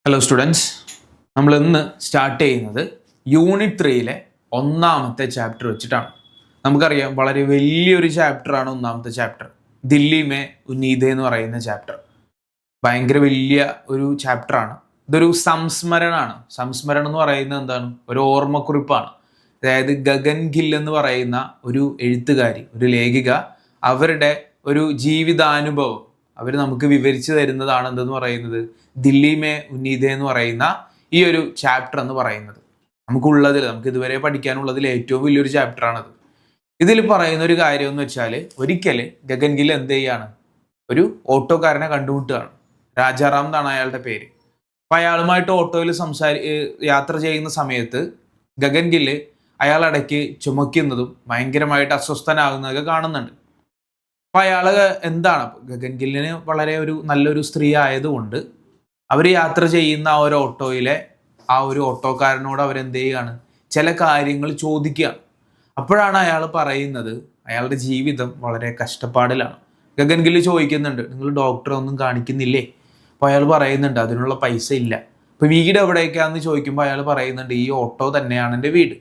Hello students, നമ്മൾ ഇന്ന് start ചെയ്യുന്നത് യൂണിറ്റ് 3-ലെ ഒന്നാമത്തെ ചാപ്റ്റർ വെച്ചിട്ടാണ്. നമുക്കറിയാം, വളരെ വലിയൊരു ചാപ്റ്ററാണ് ഒന്നാമത്തെ ചാപ്റ്റർ, ദില്ലി മേ ഉന്നീതേ എന്ന് പറയുന്ന ചാപ്റ്റർ. ഭയങ്കര വലിയ ഒരു ചാപ്റ്ററാണ്. ഇതൊരു സംസ്മരണമാണ്. സംസ്മരണം എന്ന് പറയുന്നത് എന്താണ്? ഒരു ഓർമ്മക്കുറിപ്പാണ്. അതായത് ഗഗൻ ഗിൽ എന്ന് പറയുന്ന ഒരു എഴുത്തുകാരി, ഒരു ലേഖിക, അവരുടെ ഒരു ജീവിതാനുഭവം അവർ നമുക്ക് വിവരിച്ചു തരുന്നതാണ് എന്തെന്ന് പറയുന്നത് ദില്ലി മേ ഉന്നീതേ എന്ന് പറയുന്ന ഈ ഒരു ചാപ്റ്റർ എന്ന് പറയുന്നത്. നമുക്ക് ഇതുവരെ പഠിക്കാനുള്ളതിൽ ഏറ്റവും വലിയൊരു ചാപ്റ്ററാണത്. ഇതിൽ പറയുന്ന ഒരു കാര്യം എന്ന് വെച്ചാൽ, ഒരിക്കൽ ഗഗൻ ഗിൽ എന്ത് ചെയ്യാണ്, ഒരു ഓട്ടോക്കാരനെ കണ്ടുമുട്ടുകയാണ്. രാജാറാം എന്നാണ് അയാളുടെ പേര്. അപ്പം അയാളുമായിട്ട് ഓട്ടോയിൽ യാത്ര ചെയ്യുന്ന സമയത്ത് ഗഗൻ ഗിൽ അയാൾ ഇടയ്ക്ക് ചുമക്കുന്നതും ഭയങ്കരമായിട്ട് അസ്വസ്ഥനാകുന്നതൊക്കെ കാണുന്നുണ്ട്. അപ്പം അയാൾ എന്താണ്, ഗഗൻ ഗില്ലിന് വളരെ നല്ലൊരു സ്ത്രീ ആയതുകൊണ്ട് അവർ യാത്ര ചെയ്യുന്ന ആ ഒരു ഓട്ടോയിലെ ആ ഒരു ഓട്ടോക്കാരനോട് അവരെന്ത് ചെയ്യുകയാണ്, ചില കാര്യങ്ങൾ ചോദിക്കുകയാണ്. അപ്പോഴാണ് അയാൾ പറയുന്നത് അയാളുടെ ജീവിതം വളരെ കഷ്ടപ്പാടിലാണ്. ഗഗൻ ഗിൽ ചോദിക്കുന്നുണ്ട്, നിങ്ങൾ ഡോക്ടറെ ഒന്നും കാണിക്കുന്നില്ലേ? അപ്പോൾ അയാൾ പറയുന്നുണ്ട് അതിനുള്ള പൈസ ഇല്ല. അപ്പോൾ വീട് എവിടേക്കാന്ന് ചോദിക്കുമ്പോൾ അയാൾ പറയുന്നുണ്ട് ഈ ഓട്ടോ തന്നെയാണ് എൻ്റെ വീട്.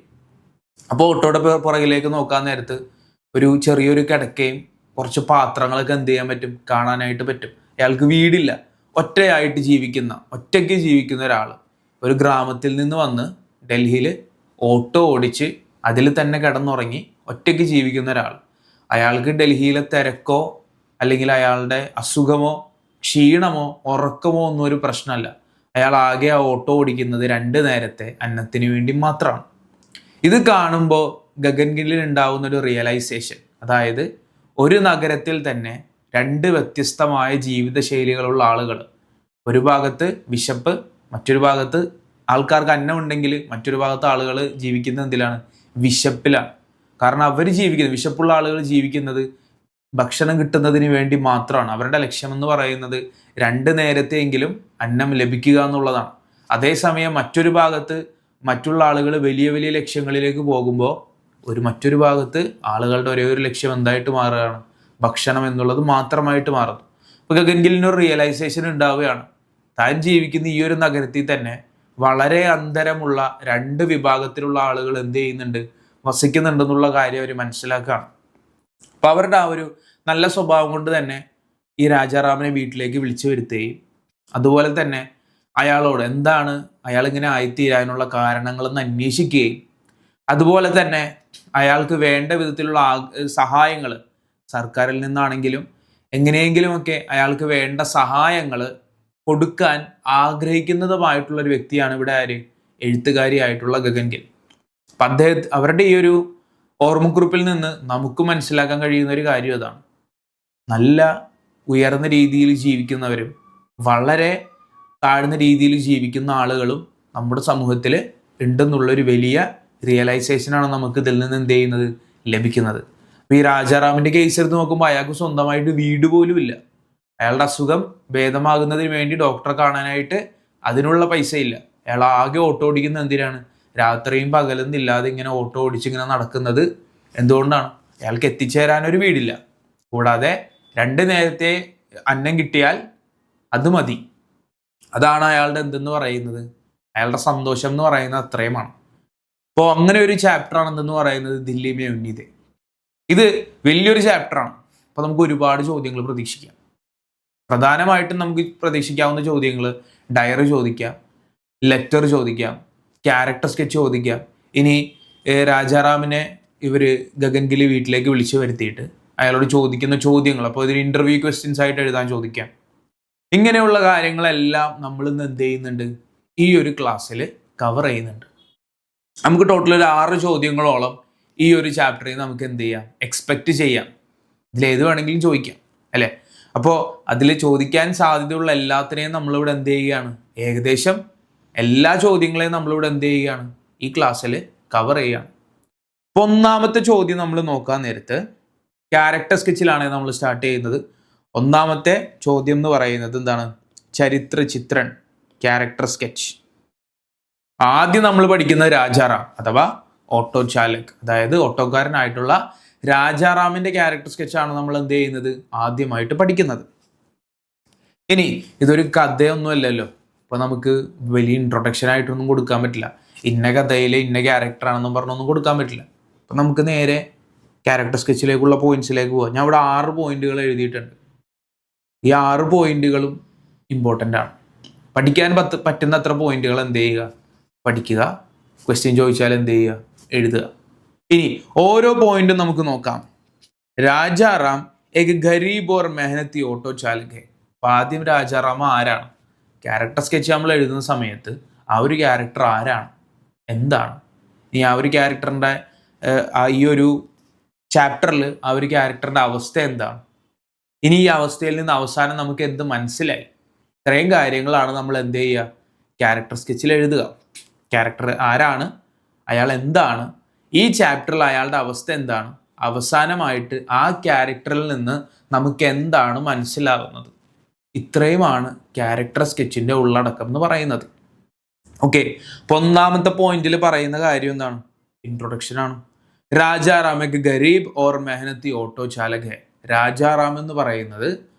അപ്പോൾ ഓട്ടോയുടെ പുറകിലേക്ക് നോക്കാൻ നേരത്ത് ഒരു ചെറിയൊരു കിടക്കയും കുറച്ച് പാത്രങ്ങളൊക്കെ എന്ത് ചെയ്യാൻ പറ്റും, കാണാനായിട്ട് പറ്റും. അയാൾക്ക് വീടില്ല, ഒറ്റയ്ക്ക് ജീവിക്കുന്ന ഒരാൾ, ഒരു ഗ്രാമത്തിൽ നിന്ന് വന്ന് ഡൽഹിയിൽ ഓട്ടോ ഓടിച്ച് അതിൽ തന്നെ കിടന്നുറങ്ങി ഒറ്റയ്ക്ക് ജീവിക്കുന്ന ഒരാൾ. അയാൾക്ക് ഡൽഹിയിലെ തിരക്കോ അല്ലെങ്കിൽ അയാളുടെ അസുഖമോ ക്ഷീണമോ ഉറക്കമോ ഒന്നും ഒരു പ്രശ്നമല്ല. അയാൾ ആകെ ആ ഓട്ടോ ഓടിക്കുന്നത് 2 നേരത്തെ അന്നത്തിന് വേണ്ടി മാത്രമാണ്. ഇത് കാണുമ്പോൾ ഗഗൻ ഗില്ലിൽ ഉണ്ടാവുന്ന ഒരു റിയലൈസേഷൻ, അതായത് ഒരു നഗരത്തിൽ തന്നെ 2 വ്യത്യസ്തമായ ജീവിതശൈലികളുള്ള ആളുകൾ. ഒരു ഭാഗത്ത് വിശപ്പ്, മറ്റൊരു ഭാഗത്ത് ആൾക്കാർക്ക് അന്നം ഉണ്ടെങ്കിൽ മറ്റൊരു ഭാഗത്ത് ആളുകൾ ജീവിക്കുന്നത് എന്തിലാണ്? വിശപ്പിലാണ്. കാരണം വിശപ്പുള്ള ആളുകൾ ജീവിക്കുന്നത് ഭക്ഷണം കിട്ടുന്നതിന് വേണ്ടി മാത്രമാണ്. അവരുടെ ലക്ഷ്യം എന്ന് പറയുന്നത് 2 നേരത്തെയെങ്കിലും അന്നം ലഭിക്കുക എന്നുള്ളതാണ്. അതേസമയം മറ്റൊരു ഭാഗത്ത് മറ്റുള്ള ആളുകൾ വലിയ വലിയ ലക്ഷ്യങ്ങളിലേക്ക് പോകുമ്പോൾ മറ്റൊരു ഭാഗത്ത് ആളുകളുടെ ഒരേ ഒരു ലക്ഷ്യം എന്തായിട്ട് മാറുകയാണ്? ഭക്ഷണം എന്നുള്ളത് മാത്രമായിട്ട് മാറുന്നു. ഇപ്പോൾ ഗഗൻ ഗില്ലിനൊരു റിയലൈസേഷൻ ഉണ്ടാവുകയാണ്, താൻ ജീവിക്കുന്ന ഈ ഒരു നഗരത്തിൽ തന്നെ വളരെ അന്തരമുള്ള 2 വിഭാഗത്തിലുള്ള ആളുകൾ എന്ത് ചെയ്യുന്നുണ്ട്, വസിക്കുന്നുണ്ടെന്നുള്ള കാര്യം അവർ മനസ്സിലാക്കുകയാണ്. അപ്പോൾ അവരുടെ ആ ഒരു നല്ല സ്വഭാവം കൊണ്ട് തന്നെ ഈ രാജാറാമിനെ വീട്ടിലേക്ക് വിളിച്ചു വരുത്തുകയും അതുപോലെ തന്നെ അയാളോട് എന്താണ് അയാളിങ്ങനെ ആയിത്തീരാനുള്ള കാരണങ്ങളെന്ന് അന്വേഷിക്കുകയും അതുപോലെ തന്നെ അയാൾക്ക് വേണ്ട വിധത്തിലുള്ള സഹായങ്ങൾ സർക്കാരിൽ നിന്നാണെങ്കിലും എങ്ങനെയെങ്കിലുമൊക്കെ അയാൾക്ക് വേണ്ട സഹായങ്ങൾ കൊടുക്കാൻ ആഗ്രഹിക്കുന്നതുമായിട്ടുള്ളൊരു വ്യക്തിയാണ് ഇവിടെ എഴുത്തുകാരിയായിട്ടുള്ള ഗഗൻ ഗിൽ. അപ്പം അവരുടെ ഈ ഒരു ഓർമ്മക്കുറിപ്പിൽ നിന്ന് നമുക്ക് മനസ്സിലാക്കാൻ കഴിയുന്ന ഒരു കാര്യം അതാണ്. നല്ല ഉയർന്ന രീതിയിൽ ജീവിക്കുന്നവരും വളരെ താഴ്ന്ന രീതിയിൽ ജീവിക്കുന്ന ആളുകളും നമ്മുടെ സമൂഹത്തിൽ ഉണ്ടെന്നുള്ളൊരു വലിയ റിയലൈസേഷനാണ് നമുക്ക് ഇതിൽ നിന്ന് എന്ത് ചെയ്യുന്നത്, ലഭിക്കുന്നത്. അപ്പോൾ ഈ രാജാറാമിൻ്റെ കേസ് എടുത്ത് നോക്കുമ്പോൾ അയാൾക്ക് സ്വന്തമായിട്ട് വീട് പോലും ഇല്ല. അയാളുടെ അസുഖം ഭേദമാകുന്നതിന് വേണ്ടി ഡോക്ടറെ കാണാനായിട്ട് അതിനുള്ള പൈസ ഇല്ല. അയാൾ ആകെ ഓട്ടോ ഓടിക്കുന്നത് എന്തിനാണ്? രാത്രിയും പകലൊന്നും ഇല്ലാതെ ഇങ്ങനെ ഓട്ടോ ഓടിച്ചിങ്ങനെ നടക്കുന്നത് എന്തുകൊണ്ടാണ്? അയാൾക്ക് എത്തിച്ചേരാനൊരു വീടില്ല. കൂടാതെ 2 നേരത്തെ അന്നം കിട്ടിയാൽ അത് മതി. അതാണ് അയാളുടെ എന്തെന്ന് പറയുന്നത്, അയാളുടെ സന്തോഷം എന്ന് പറയുന്നത് അത്രയുമാണ്. അപ്പോൾ അങ്ങനെ ഒരു ചാപ്റ്ററാണ് എന്തെന്ന് പറയുന്നത് ദില്ലി മേ ഉന്നീതേ. ഇത് വലിയൊരു ചാപ്റ്ററാണ്. അപ്പോൾ നമുക്ക് ഒരുപാട് ചോദ്യങ്ങൾ പ്രതീക്ഷിക്കാം. പ്രധാനമായിട്ടും നമുക്ക് പ്രതീക്ഷിക്കാവുന്ന ചോദ്യങ്ങൾ ഡയറി ചോദിക്കാം, ലെറ്റർ ചോദിക്കാം, ക്യാരക്ടർ സ്കെച്ച് ചോദിക്കാം. ഇനി രാജാറാമിനെ ഗഗൻ ഗിൽ വീട്ടിലേക്ക് വിളിച്ചു വരുത്തിയിട്ട് അയാളോട് ചോദിക്കുന്ന ചോദ്യങ്ങൾ, അപ്പോൾ ഇതൊരു ഇൻ്റർവ്യൂ ക്വസ്റ്റ്യൻസ് ആയിട്ട് എഴുതാൻ ചോദിക്കാം. ഇങ്ങനെയുള്ള കാര്യങ്ങളെല്ലാം നമ്മൾ ഇന്ന് എന്ത് ചെയ്യുന്നുണ്ട്, ഈ ഒരു ക്ലാസ്സിൽ കവർ ചെയ്യുന്നുണ്ട്. നമുക്ക് ടോട്ടൽ ഒരു 6 ചോദ്യങ്ങളോളം ഈ ഒരു ചാപ്റ്ററിൽ നമുക്ക് എന്ത് ചെയ്യാം, എക്സ്പെക്റ്റ് ചെയ്യാം. ഇതിലേത് വേണമെങ്കിലും ചോദിക്കാം അല്ലേ? അപ്പോൾ അതിൽ ചോദിക്കാൻ സാധ്യതയുള്ള എല്ലാത്തിനെയും നമ്മളിവിടെ എന്ത് ചെയ്യുകയാണ്, ഏകദേശം എല്ലാ ചോദ്യങ്ങളെയും നമ്മളിവിടെ എന്ത് ചെയ്യുകയാണ്, ഈ ക്ലാസ്സിൽ കവർ ചെയ്യുകയാണ്. അപ്പോൾ ഒന്നാമത്തെ ചോദ്യം നമ്മൾ നോക്കാൻ നേരത്ത് ക്യാരക്ടർ സ്കെച്ചിലാണ് നമ്മൾ സ്റ്റാർട്ട് ചെയ്യുന്നത്. ഒന്നാമത്തെ ചോദ്യം എന്ന് പറയുന്നത് എന്താണ്? ചരിത്ര ചിത്രൻ, ക്യാരക്ടർ സ്കെച്ച്. ആദ്യം നമ്മൾ പഠിക്കുന്നത് രാജാറാം അഥവാ ഓട്ടോ ചാലക്, അതായത് ഓട്ടോക്കാരനായിട്ടുള്ള രാജാറാമിന്റെ ക്യാരക്ടർ സ്കെച്ചാണ് നമ്മൾ എന്ത് ചെയ്യുന്നത്, ആദ്യമായിട്ട് പഠിക്കുന്നത്. ഇനി ഇതൊരു കഥയൊന്നുമല്ലല്ലോ, അപ്പോൾ നമുക്ക് വലിയ ഇൻട്രൊഡക്ഷൻ ആയിട്ടൊന്നും കൊടുക്കാൻ പറ്റില്ല. ഇന്ന കഥയിലെ ഇന്ന ക്യാരക്ടറാണെന്നും പറഞ്ഞൊന്നും കൊടുക്കാൻ പറ്റില്ല. അപ്പം നമുക്ക് നേരെ ക്യാരക്ടർ സ്കെച്ചിലേക്കുള്ള പോയിന്റ്സിലേക്ക് പോകാം. ഞാൻ ഇവിടെ 6 പോയിന്റുകൾ എഴുതിയിട്ടുണ്ട്. ഈ 6 പോയിന്റുകളും ഇമ്പോർട്ടൻ്റ് ആണ്. പഠിക്കാൻ പറ്റുന്ന അത്ര പോയിന്റുകൾ എന്ത് ചെയ്യുക, പഠിക്കുക. ക്വസ്റ്റ്യൻ ചോദിച്ചാൽ എന്ത് ചെയ്യുക, എഴുതുക. ഇനി ഓരോ പോയിന്റും നമുക്ക് നോക്കാം. രാജാറാം ഏക് ഗരീബ് ഓർ മെഹനത്തി ഓട്ടോ ചാലക് ഹെ. അപ്പം ആദ്യം രാജാറാം ആരാണ്? ക്യാരക്ടർ സ്കെച്ച് നമ്മൾ എഴുതുന്ന സമയത്ത് ആ ഒരു ക്യാരക്ടർ ആരാണ്, എന്താണ്, ഇനി ആ ഒരു ക്യാരക്ടറിൻ്റെ ഈ ഒരു ചാപ്റ്ററിൽ ആ ഒരു ക്യാരക്ടറിൻ്റെ അവസ്ഥ എന്താണ്, ഇനി ഈ അവസ്ഥയിൽ നിന്ന് അവസാനം നമുക്ക് എന്ത് മനസ്സിലായി, ഇത്രയും കാര്യങ്ങളാണ് നമ്മൾ എന്ത് ചെയ്യുക, ക്യാരക്ടർ സ്കെച്ചിൽ എഴുതുക. ക്യാരക്ടർ ആരാണ്, അയാൾ എന്താണ്, ഈ ചാപ്റ്ററിൽ അയാളുടെ അവസ്ഥ എന്താണ്, അവസാനമായിട്ട് ആ ക്യാരക്ടറിൽ നിന്ന് നമുക്ക് എന്താണ് മനസ്സിലാകുന്നത്. ഇത്രയുമാണ് ക്യാരക്ടർ സ്കെച്ചിൻ്റെ ഉള്ളടക്കം എന്ന് പറയുന്നത്. ഓക്കെ, അപ്പോൾ ഒന്നാമത്തെ പോയിന്റിൽ പറയുന്ന കാര്യം എന്താണ്? ഇൻട്രൊഡക്ഷൻ ആണ്. രാജാറാം ഏക് ഗരീബ് ഓർ മെഹനത്തി ഓട്ടോ ചാലക് ഹെ. രാജാറാം എന്ന് പറയുന്നത്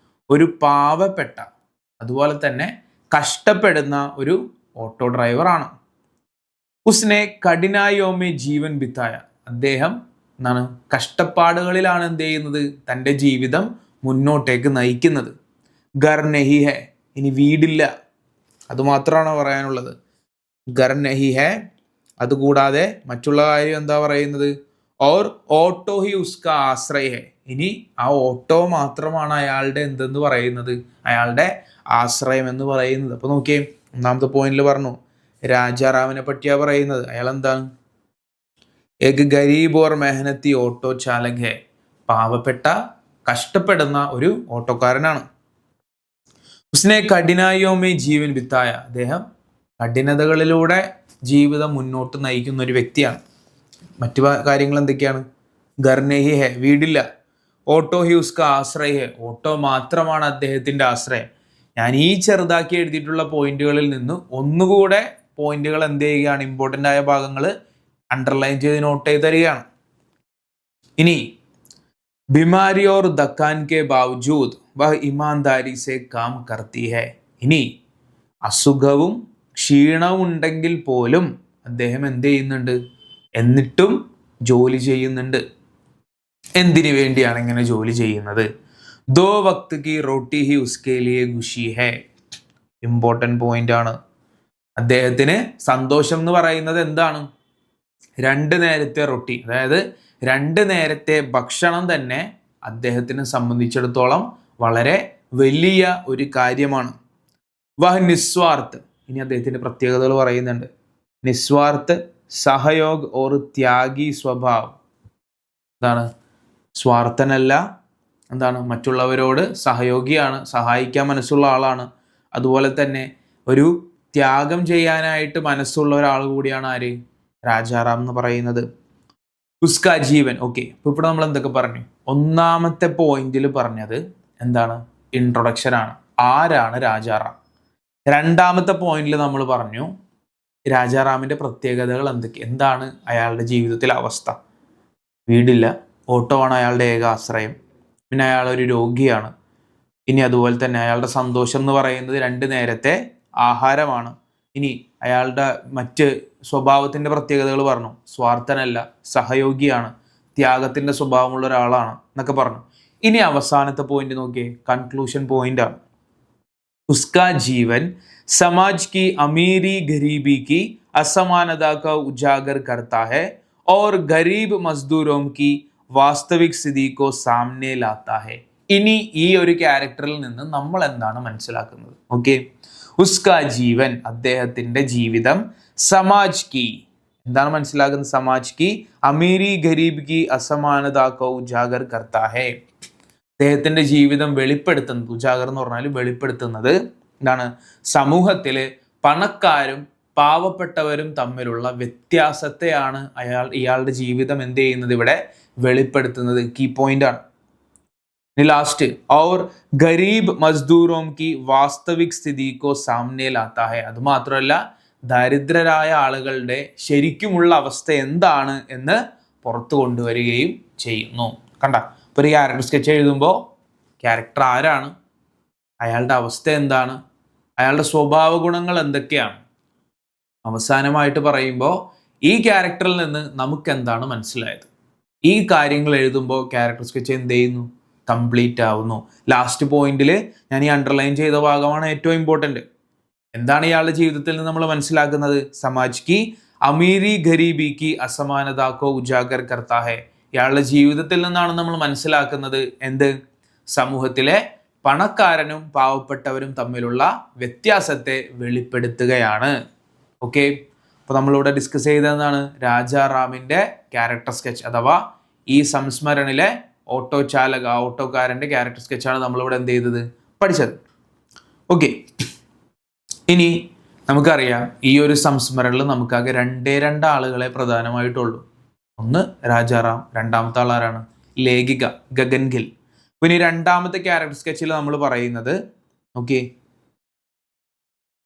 ഒരു പാവപ്പെട്ട, അതുപോലെ തന്നെ കഷ്ടപ്പെടുന്ന ഒരു ഓട്ടോ ഡ്രൈവർ ആണ്. ഉസ്നെ കഠിനായോമേ ജീവൻ ബിത്തായ. അദ്ദേഹം എന്താണ്, കഷ്ടപ്പാടുകളിലാണ് എന്ത് ചെയ്യുന്നത്, തൻ്റെ ജീവിതം മുന്നോട്ടേക്ക് നയിക്കുന്നത്. ഗർ നഹി ഹെ. ഇനി വീടില്ല, അതുമാത്രമാണ് പറയാനുള്ളത്. ഗർ നഹി ഹെ. അതുകൂടാതെ മറ്റുള്ള കാര്യം എന്താ പറയുന്നത്? ഓർ ഓട്ടോ ഹി ഉസ്ക ആശ്രയ ഹെ. ഇനി ആ ഓട്ടോ മാത്രമാണ് അയാളുടെ എന്തെന്ന് പറയുന്നത്, അയാളുടെ ആശ്രയം എന്ന് പറയുന്നത്. അപ്പൊ നോക്കിയേ, ഒന്നാമത്തെ പോയിന്റിൽ പറഞ്ഞു രാജാറാമിനെ പറ്റിയാ പറയുന്നത്. അയാൾ എന്താണ്? ഏക് ഗരീബ് ഓർ മെഹനത്തി ഓട്ടോ ചാലക് ഹെ. പാവപ്പെട്ട, കഷ്ടപ്പെടുന്ന ഒരു ഓട്ടോക്കാരനാണ്. ഉസ്നെ കഠിനായോമേ ജീവൻ ബിത്തായ. അദ്ദേഹം കഠിനതകളിലൂടെ ജീവിതം മുന്നോട്ട് നയിക്കുന്ന ഒരു വ്യക്തിയാണ്. മറ്റു കാര്യങ്ങൾ എന്തൊക്കെയാണ്? ഗർനെഹി ഹെ, വീടില്ല. ഓട്ടോ ഹി ഉസ്ക ആശ്രയ ഹെ. ഓട്ടോ മാത്രമാണ് അദ്ദേഹത്തിൻ്റെ ആശ്രയം. ഞാൻ ഈ ചെറുതാക്കി എഴുതിയിട്ടുള്ള പോയിന്റുകളിൽ നിന്ന് ഒന്നുകൂടെ പോയിന്റുകൾ എന്ത് ചെയ്യുകയാണ്, ഇമ്പോർട്ടൻ്റ് ആയ ഭാഗങ്ങൾ അണ്ടർലൈൻ ചെയ്ത് നോട്ട് ചെയ്ത് തരികയാണ്. ഇനി ബിമാരി ഓർ ദക്കാൻ കെ ബാവജൂദ് വഹ് ഇമാൻദാരി സെ കാം കർത്തി ഹെ. ഇനി അസുഖവും ക്ഷീണവും ഉണ്ടെങ്കിൽ പോലും അദ്ദേഹം എന്ത് ചെയ്യുന്നുണ്ട്, എന്നിട്ടും ജോലി ചെയ്യുന്നുണ്ട്. എന്തിനു വേണ്ടിയാണ് ഇങ്ങനെ ജോലി ചെയ്യുന്നത്? ദോ വക്ത് കി റോട്ടി ഹി ഉസ്കെ ലിയെ ഖുഷി ഹെ. ഇമ്പോർട്ടൻ്റ് പോയിന്റ് ആണ്. അദ്ദേഹത്തിന് സന്തോഷം എന്ന് പറയുന്നത് എന്താണ്? 2 നേരത്തെ റൊട്ടി, അതായത് 2 നേരത്തെ ഭക്ഷണം തന്നെ അദ്ദേഹത്തിനെ സംബന്ധിച്ചിടത്തോളം വളരെ വലിയ ഒരു കാര്യമാണ്. വഹ് നിസ്വാർത്ഥ്. ഇനി അദ്ദേഹത്തിന്റെ പ്രത്യേകതകൾ പറയുന്നുണ്ട്. നിസ്വാർത്ഥ്, സഹയോഗ് ഓർ ത്യാഗി സ്വഭാവ്. എന്താണ്? സ്വാർത്ഥനല്ല, എന്താണ്, മറ്റുള്ളവരോട് സഹയോഗിയാണ്, സഹായിക്കാൻ മനസ്സുള്ള ആളാണ്. അതുപോലെ തന്നെ ഒരു ത്യാഗം ചെയ്യാനായിട്ട് മനസ്സുള്ള ഒരാൾ കൂടിയാണ് ആര്? രാജാറാം എന്ന് പറയുന്നത്. ഉസ്ക ജീവൻ. ഓക്കെ, അപ്പോൾ ഇവിടെ നമ്മൾ എന്തൊക്കെ പറഞ്ഞു? ഒന്നാമത്തെ പോയിന്റിൽ പറഞ്ഞത് എന്താണ്? ഇൻട്രൊഡക്ഷൻ ആണ്. ആരാണ് രാജാറാം? രണ്ടാമത്തെ പോയിന്റിൽ നമ്മൾ പറഞ്ഞു രാജാറാമിന്റെ പ്രത്യേകതകൾ എന്താണ് അയാളുടെ ജീവിതത്തിലെ അവസ്ഥ. വീടില്ല, ഓട്ടോ ആണ് അയാളുടെ ഏക ആശ്രയം. പിന്നെ അയാൾ ഒരു രോഗിയാണ്. ഇനി അതുപോലെ തന്നെ അയാളുടെ സന്തോഷം എന്ന് പറയുന്നത് 2 നേരത്തെ ആഹാരമാണ്. ഇനി അയാളുടെ മറ്റ് സ്വഭാവത്തിന്റെ പ്രത്യേകതകൾ പറഞ്ഞു. സ്വാർത്ഥനല്ല, സഹയോഗിയാണ്, ത്യാഗത്തിന്റെ സ്വഭാവമുള്ള ഒരാളാണ് എന്നൊക്കെ പറഞ്ഞു. ഇനി അവസാനത്തെ പോയിന്റ് നോക്കിയേ, കൺക്ലൂഷൻ പോയിന്റ് ആണ്. ഉസ്കാ ജീവൻ സമാജ് की अमीरी गरीबी की असमानता का उजागर करता है और गरीब मजदूरों की വാസ്തവിക് സ്ഥിതി കോ സാമനെ ലാത്ത ഹെ. ഇനി ഈ ഒരു ക്യാരക്ടറിൽ നിന്ന് നമ്മൾ എന്താണ് മനസ്സിലാക്കുന്നത്? ഓക്കെ, ഉസ്കാ ജീവൻ, അദ്ദേഹത്തിന്റെ ജീവിതം, സമാജ് കി, എന്താണ് മനസ്സിലാക്കുന്നത്? സമാജ് കി അമീരി ഗരീബ് കി അസമാനത കോ ഉജാഗർ കർത്താ ഹെ. അദ്ദേഹത്തിന്റെ ജീവിതം വെളിപ്പെടുത്തുന്നത്, ഉജാഗർ എന്ന് പറഞ്ഞാൽ വെളിപ്പെടുത്തുന്നത് എന്താണ്? സമൂഹത്തില് പണക്കാരും പാവപ്പെട്ടവരും തമ്മിലുള്ള വ്യത്യാസത്തെയാണ് ഇയാളുടെ ജീവിതം എന്ത് ചെയ്യുന്നത്, ഇവിടെ വെളിപ്പെടുത്തുന്നത്. കീ പോയിന്റ് ആണ്. ലാസ്റ്റ്, और ഗരീബ് മസ്ദൂറോം की വാസ്തവിക് സ്ഥിതി को सामने लाता है. അത് മാത്രമല്ല, ദരിദ്രരായ ആളുകളുടെ ശരിക്കുമുള്ള അവസ്ഥ എന്താണ് എന്ന് പുറത്തു കൊണ്ടുവരികയും ചെയ്യുന്നു. കണ്ട, ഇപ്പോൾ ഒരു ക്യാരക്ടർ സ്കെച്ച് എഴുതുമ്പോൾ ക്യാരക്ടർ ആരാണ്, അയാളുടെ അവസ്ഥ എന്താണ്, അയാളുടെ സ്വഭാവ ഗുണങ്ങൾ എന്തൊക്കെയാണ്. അവസാനമായിട്ട് പറയുമ്പോൾ ഈ ക്യാരക്ടറിൽ നിന്ന് നമുക്ക് എന്താണ് മനസ്സിലായത്. ഈ കാര്യങ്ങൾ എഴുതുമ്പോൾ ക്യാരക്ടർ സ്കെച്ച് എന്ത് ചെയ്യുന്നു, കംപ്ലീറ്റ് ആവുന്നു. ലാസ്റ്റ് പോയിന്റിൽ ഞാൻ ഈ അണ്ടർലൈൻ ചെയ്ത ഭാഗമാണ് ഏറ്റവും ഇമ്പോർട്ടൻറ്റ്. എന്താണ് ഇയാളുടെ ജീവിതത്തിൽ നിന്ന് നമ്മൾ മനസ്സിലാക്കുന്നത്? സമാജ് കി അമീരി ഗരീബി കി അസമാനതാക്കോ ഉജാഗർ കർത്താ ഹെ. ഇയാളുടെ ജീവിതത്തിൽ നിന്നാണ് നമ്മൾ മനസ്സിലാക്കുന്നത് എന്ത്? സമൂഹത്തിലെ പണക്കാരനും പാവപ്പെട്ടവരും തമ്മിലുള്ള വ്യത്യാസത്തെ വെളിപ്പെടുത്തുകയാണ്. ഓക്കെ, അപ്പോൾ നമ്മളിവിടെ ഡിസ്കസ് ചെയ്തതെന്നാണ് രാജാറാമിൻ്റെ ക്യാരക്ടർ സ്കെച്ച് അഥവാ ഈ സംസ്മരണിലെ ഓട്ടോക്കാരൻ്റെ ക്യാരക്ടർ സ്കെച്ചാണ് നമ്മളിവിടെ എന്ത് ചെയ്തത്, പഠിച്ചത്. ഓക്കെ, ഇനി നമുക്കറിയാം ഈ ഒരു സംസ്മരണയിൽ നമുക്കാകെ രണ്ട് ആളുകളെ പ്രധാനമായിട്ടുള്ളൂ. ഒന്ന് രാജാറാം, രണ്ടാമത്തെ ആളാരാണ്? ലേഖിക ഗഗൻ ഗിൽ. പിന്നെ ഈ രണ്ടാമത്തെ ക്യാരക്ടർ സ്കെച്ചിൽ നമ്മൾ പറയുന്നത് ഓക്കെ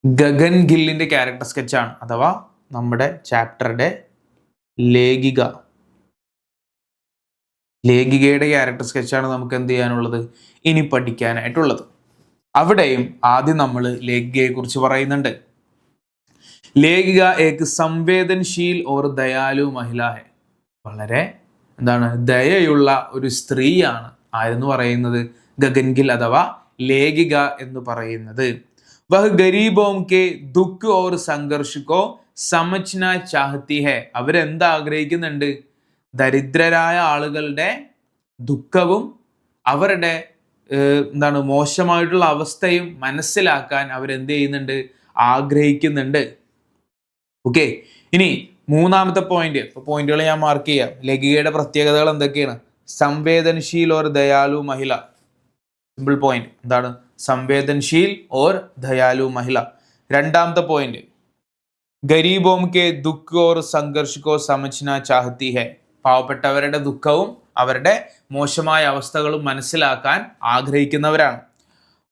ഗഗൻ ഗില്ലിന്റെ ക്യാരക്ടർ സ്കെച്ചാണ്, അഥവാ നമ്മുടെ ചാപ്റ്ററുടെ ലേഖികയുടെ ക്യാരക്ടർ സ്കെച്ചാണ് നമുക്ക് എന്ത് ചെയ്യാനുള്ളത്, ഇനി പഠിക്കാനായിട്ടുള്ളത്. അവിടെയും ആദ്യം നമ്മൾ ലേഖികയെ കുറിച്ച് പറയുന്നുണ്ട്. ലേഖിക ഏക് സംവേദൻശീൽ ഓർ ദയാലു മഹിള ഹെ. വളരെ ദയയുള്ള ഒരു സ്ത്രീയാണ് ആരെന്ന് പറയുന്നത്, ഗഗൻ ഗിൽ അഥവാ ലേഖിക എന്ന് പറയുന്നത്. വഹ് ഗരീബോം കെ ദുഃഖ് ഓർ സംഘർഷക്കോ സമജ്ന ചാഹത്തി ഹെ. അവരെന്താ ആഗ്രഹിക്കുന്നുണ്ട്? ദരിദ്രരായ ആളുകളുടെ ദുഃഖവും അവരുടെ മോശമായിട്ടുള്ള അവസ്ഥയും മനസ്സിലാക്കാൻ അവരെന്ത് ചെയ്യുന്നുണ്ട്, ആഗ്രഹിക്കുന്നുണ്ട്. ഓക്കെ, ഇനി മൂന്നാമത്തെ പോയിന്റ്. പോയിന്റുകൾ ഞാൻ മാർക്ക് ചെയ്യാം. ലേഖികയുടെ പ്രത്യേകതകൾ എന്തൊക്കെയാണ്? സംവേദനശീൽ ഓർ ദയാലു മഹിള. സിമ്പിൾ പോയിന്റ് എന്താണ്? സംവേദനശീൽ ഓർ ദയാലു മഹിള. രണ്ടാമത്തെ പോയിന്റ് ഗരീബോം കെ ദുഃഖ് ഓർ സംഘർഷക്കോ സമജ്ന ചാഹത്തി ഹെ. പാവപ്പെട്ടവരുടെ ദുഃഖവും അവരുടെ മോശമായ അവസ്ഥകളും മനസ്സിലാക്കാൻ ആഗ്രഹിക്കുന്നവരാണ്.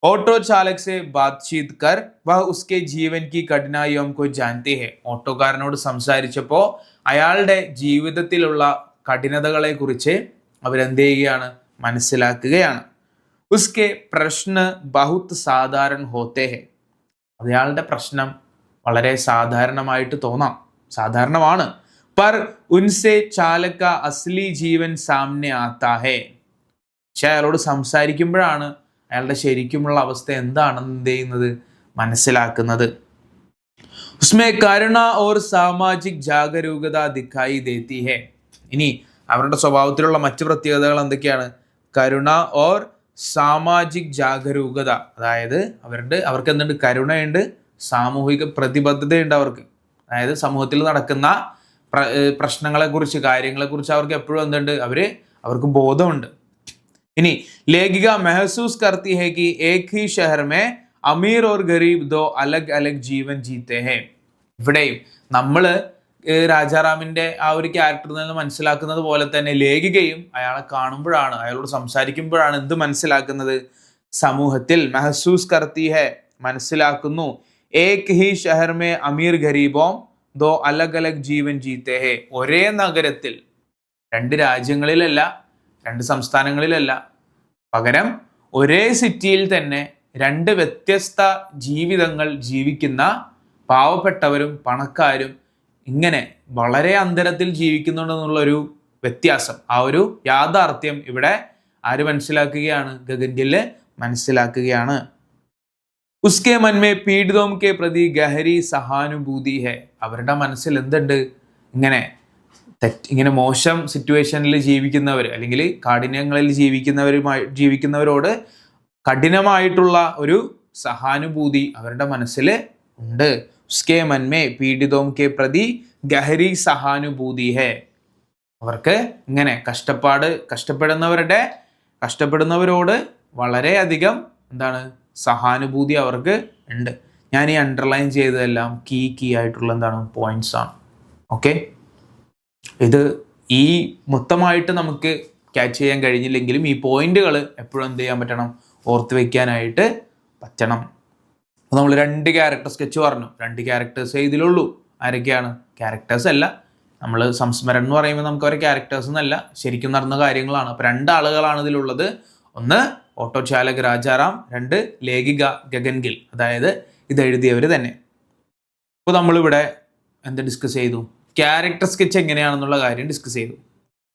ഓട്ടോ ചാലക് സെ ബാത്ചീത് കർ വഹ് ഉസ്കെ ജീവൻ കി കഠിനായിയോം കോ ജാൻതി ഹെ. ഓട്ടോക്കാരനോട് സംസാരിച്ചപ്പോൾ അയാളുടെ ജീവിതത്തിലുള്ള കഠിനതകളെ കുറിച്ച് അവരെന്ത് ചെയ്യുകയാണ്, മനസ്സിലാക്കുകയാണ്. ഉസ്കെ പ്രശ്ന ബഹുത് സാധാരണ ഹോത്തെ ഹെ. അയാളുടെ പ്രശ്നം വളരെ സാധാരണമായിട്ട് തോന്നാം, സാധാരണമാണ്. പർ ഉൻസെ ചാലക അസ്ലി ജീവൻ സാമനെ ആത്താ ഹെ. പക്ഷെ അയാളോട് സംസാരിക്കുമ്പോഴാണ് അയാളുടെ ശരിക്കുമുള്ള അവസ്ഥ എന്താണെന്ന് എന്ത് ചെയ്യുന്നത്, മനസ്സിലാക്കുന്നത്. ഉസ്മേ കരുണ ഓർ സാമാജിക് ജാഗരൂകത ദിഖായി ദേത്തി ഹെ. ഇനി അവരുടെ സ്വഭാവത്തിലുള്ള മറ്റു പ്രത്യേകതകൾ എന്തൊക്കെയാണ്? കരുണ ഓർ സാമാജിക് ജാഗരൂകത. അതായത് അവർക്ക് എന്തുണ്ട്? കരുണയുണ്ട്, സാമൂഹിക പ്രതിബദ്ധതയുണ്ട് അവർക്ക്. അതായത് സമൂഹത്തിൽ നടക്കുന്ന പ്രശ്നങ്ങളെക്കുറിച്ച്, കാര്യങ്ങളെക്കുറിച്ച് അവർക്ക് എപ്പോഴും എന്തുണ്ട്, അവർക്ക് ബോധമുണ്ട്. ഇനി ലേഖിക മെഹസൂസ് കർത്തി ഹെ കി ഏക് ഹി ഷഹർ മേ അമീർ ഓർ ഗരീബ് ദോ അലഗ് അലഗ് ജീവൻ ജീത്തെ ഹെ. ഇവിടെയും നമ്മള് രാജാറാമിന്റെ ആ ഒരു ക്യാരക്ടറിൽ നിന്ന് മനസ്സിലാക്കുന്നത് പോലെ തന്നെ ലേഖികയും അയാളെ കാണുമ്പോഴാണ്, അയാളോട് സംസാരിക്കുമ്പോഴാണ് എന്ത് മനസ്സിലാക്കുന്നത്? സമൂഹത്തിൽ മെഹസൂസ് കർത്തി ഹെ, മനസ്സിലാക്കുന്നു. ഏക് ഹി ഷഹർ മേ അമീർ ഗരീബോം ദോ അലഗ് അലഗ് ജീവൻ ജീത്തെ ഹെ. ഒരേ നഗരത്തിൽ, രണ്ട് രാജ്യങ്ങളിലല്ല, രണ്ട് സംസ്ഥാനങ്ങളിലല്ല, പകരം ഒരേ സിറ്റിയിൽ തന്നെ രണ്ട് വ്യത്യസ്ത ജീവിതങ്ങൾ ജീവിക്കുന്ന പാവപ്പെട്ടവരും പണക്കാരും ഇങ്ങനെ വളരെ അന്തരത്തിൽ ജീവിക്കുന്നുണ്ടെന്നുള്ളൊരു വ്യത്യാസം, ആ ഒരു യാഥാർത്ഥ്യം ഇവിടെ ആര് മനസ്സിലാക്കുകയാണ്? ഗഗൻ ഗില്ല് മനസ്സിലാക്കുകയാണ്. ഉസ്കെ മൻമേ പീഡിതോം കെ പ്രതി ഗഹരി സഹാനുഭൂതി ഹെ. അവരുടെ മനസ്സിൽ എന്തുണ്ട്? ഇങ്ങനെ മോശം സിറ്റുവേഷനിൽ ജീവിക്കുന്നവർ, അല്ലെങ്കിൽ കാഠിന്യങ്ങളിൽ ജീവിക്കുന്നവരോട് കഠിനമായിട്ടുള്ള ഒരു സഹാനുഭൂതി അവരുടെ മനസ്സിൽ ഉണ്ട്. ഉസ്കെ മൻമേ പീഡിതോം കെ പ്രതി ഗഹരി സഹാനുഭൂതി ഹെ. അവർക്ക് ഇങ്ങനെ കഷ്ടപ്പെടുന്നവരോട് വളരെയധികം സഹാനുഭൂതി അവർക്ക് ഉണ്ട്. ഞാൻ ഈ അണ്ടർലൈൻ ചെയ്തതെല്ലാം കീ ആയിട്ടുള്ള പോയിന്റ്സ് ആണ്. ഓക്കെ, ഇത് ഈ മൊത്തമായിട്ട് നമുക്ക് ക്യാച്ച് ചെയ്യാൻ കഴിഞ്ഞില്ലെങ്കിലും ഈ പോയിന്റുകൾ എപ്പോഴും എന്ത് ചെയ്യാൻ പറ്റണം? ഓർത്ത് വെക്കാനായിട്ട് പറ്റണം. അപ്പോൾ നമ്മൾ 2 ക്യാരക്ടർ സ്കെച്ച് പറഞ്ഞു. 2 ക്യാരക്ടേഴ്സേ ഇതിലുള്ളൂ. ആരൊക്കെയാണ്? ക്യാരക്ടേഴ്സ് അല്ല, നമ്മൾ സംസ്മരണം എന്ന് പറയുമ്പോൾ നമുക്ക് അവരെ ക്യാരക്ടേഴ്സ് എന്നല്ല, ശരിക്കും നടന്ന കാര്യങ്ങളാണ്. അപ്പോൾ 2 ആളുകളാണ് ഇതിലുള്ളത്. ഒന്ന് ഓട്ടോ ചാലക് രാജാറാം, 2 ലേഖിക ഗഗൻ ഗിൽ. അതായത് ഇത് എഴുതിയവർ തന്നെ. അപ്പോൾ നമ്മളിവിടെ എന്ത് ഡിസ്കസ് ചെയ്തു? ക്യാരക്ടർ സ്കെച്ച് എങ്ങനെയാണെന്നുള്ള കാര്യം ഡിസ്കസ് ചെയ്തു.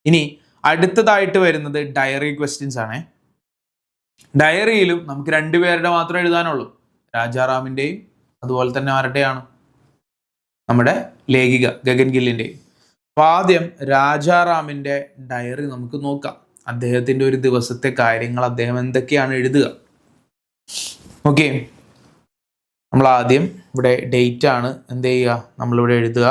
ഇനി അടുത്തതായിട്ട് വരുന്നത് ഡയറി ക്വസ്റ്റ്യൻസ് ആണ്. ഡയറിയിലും നമുക്ക് രണ്ടുപേരുടെ മാത്രം എഴുതാനുള്ളൂ, രാജാറാമിൻ്റെയും അതുപോലെ തന്നെ ആരുടെയാണ്, നമ്മുടെ ലേഖിക ഗഗൻ ഗില്ലിൻ്റെയും. അപ്പോൾ ആദ്യം രാജാറാമിൻ്റെ ഡയറി നമുക്ക് നോക്കാം. അദ്ദേഹത്തിൻ്റെ ഒരു ദിവസത്തെ കാര്യങ്ങൾ അദ്ദേഹം എന്തൊക്കെയാണ് എഴുതുക. ഓക്കെ, നമ്മൾ ആദ്യം ഇവിടെ ഡേറ്റ് ആണ് എന്ത് ചെയ്യുക, നമ്മളിവിടെ എഴുതുക.